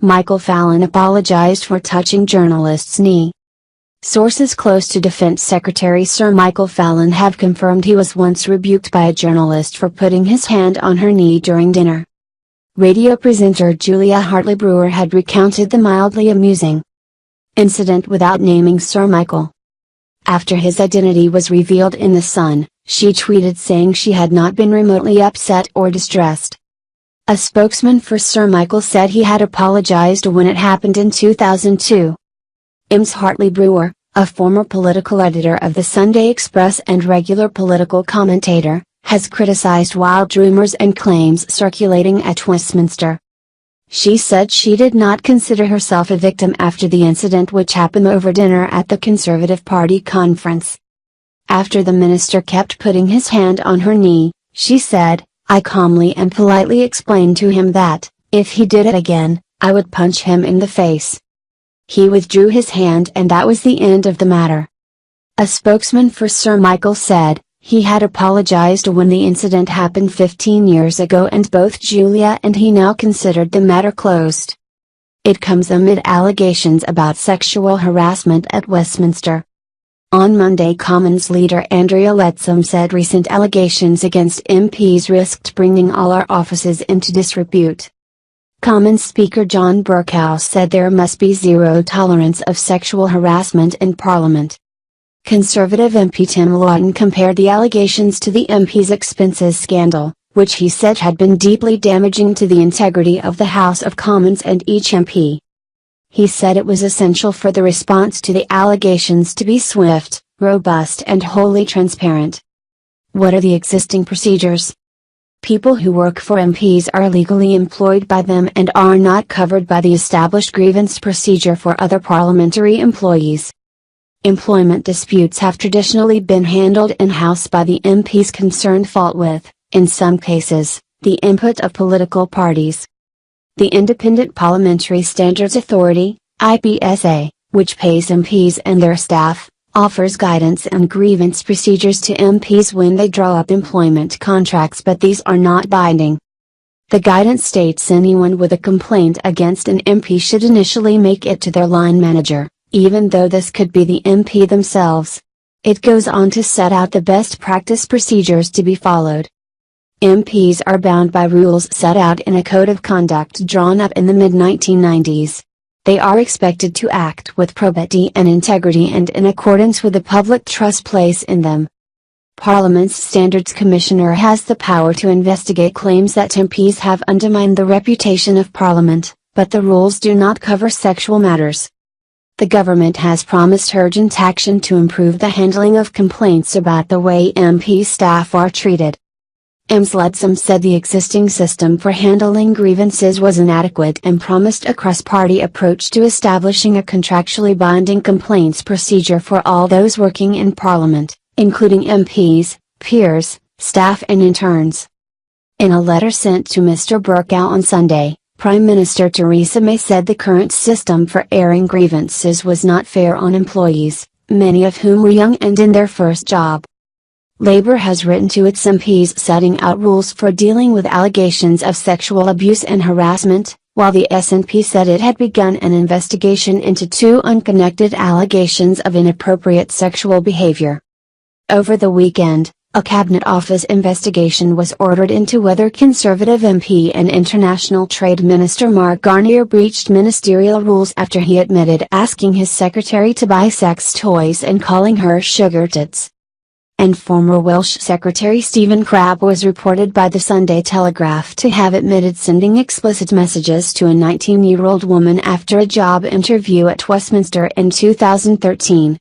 Michael Fallon apologized for touching journalist's knee. Sources close to Defense Secretary Sir Michael Fallon have confirmed he was once rebuked by a journalist for putting his hand on her knee during dinner. Radio presenter Julia Hartley-Brewer had recounted the mildly amusing incident without naming Sir Michael. After his identity was revealed in The Sun, she tweeted saying she had not been remotely upset or distressed. A spokesman for Sir Michael said he had apologized when it happened in 2002. Ms. Hartley-Brewer, a former political editor of the Sunday Express and regular political commentator, has criticized wild rumors and claims circulating at Westminster. She said she did not consider herself a victim after the incident, which happened over dinner at the Conservative Party conference. After the minister kept putting his hand on her knee, she said, "I calmly and politely explained to him that, if he did it again, I would punch him in the face. He withdrew his hand and that was the end of the matter." A spokesman for Sir Michael said, he had apologized when the incident happened 15 years ago and both Julia and he now considered the matter closed. It comes amid allegations about sexual harassment at Westminster. On Monday, Commons leader Andrea Leadsom said recent allegations against MPs risked bringing all our offices into disrepute. Commons Speaker John Bercow said there must be zero tolerance of sexual harassment in Parliament. Conservative MP Tim Lawton compared the allegations to the MP's expenses scandal, which he said had been deeply damaging to the integrity of the House of Commons and each MP. He said it was essential for the response to the allegations to be swift, robust and wholly transparent. What are the existing procedures? People who work for MPs are legally employed by them and are not covered by the established grievance procedure for other parliamentary employees. Employment disputes have traditionally been handled in-house by the MPs concerned, fought with, in some cases, the input of political parties. The Independent Parliamentary Standards Authority, IPSA, which pays MPs and their staff, offers guidance and grievance procedures to MPs when they draw up employment contracts, but these are not binding. The guidance states anyone with a complaint against an MP should initially make it to their line manager, even though this could be the MP themselves. It goes on to set out the best practice procedures to be followed. MPs are bound by rules set out in a code of conduct drawn up in the mid-1990s. They are expected to act with probity and integrity and in accordance with the public trust placed in them. Parliament's Standards Commissioner has the power to investigate claims that MPs have undermined the reputation of Parliament, but the rules do not cover sexual matters. The government has promised urgent action to improve the handling of complaints about the way MP staff are treated. Ms. Leadsom said the existing system for handling grievances was inadequate and promised a cross-party approach to establishing a contractually binding complaints procedure for all those working in Parliament, including MPs, peers, staff and interns. In a letter sent to Mr. Bercow on Sunday, Prime Minister Theresa May said the current system for airing grievances was not fair on employees, many of whom were young and in their first job. Labour has written to its MPs setting out rules for dealing with allegations of sexual abuse and harassment, while the SNP said it had begun an investigation into two unconnected allegations of inappropriate sexual behaviour. Over the weekend, a Cabinet Office investigation was ordered into whether Conservative MP and International Trade Minister Mark Garnier breached ministerial rules after he admitted asking his secretary to buy sex toys and calling her sugar tits. And former Welsh Secretary Stephen Crabb was reported by the Sunday Telegraph to have admitted sending explicit messages to a 19-year-old woman after a job interview at Westminster in 2013.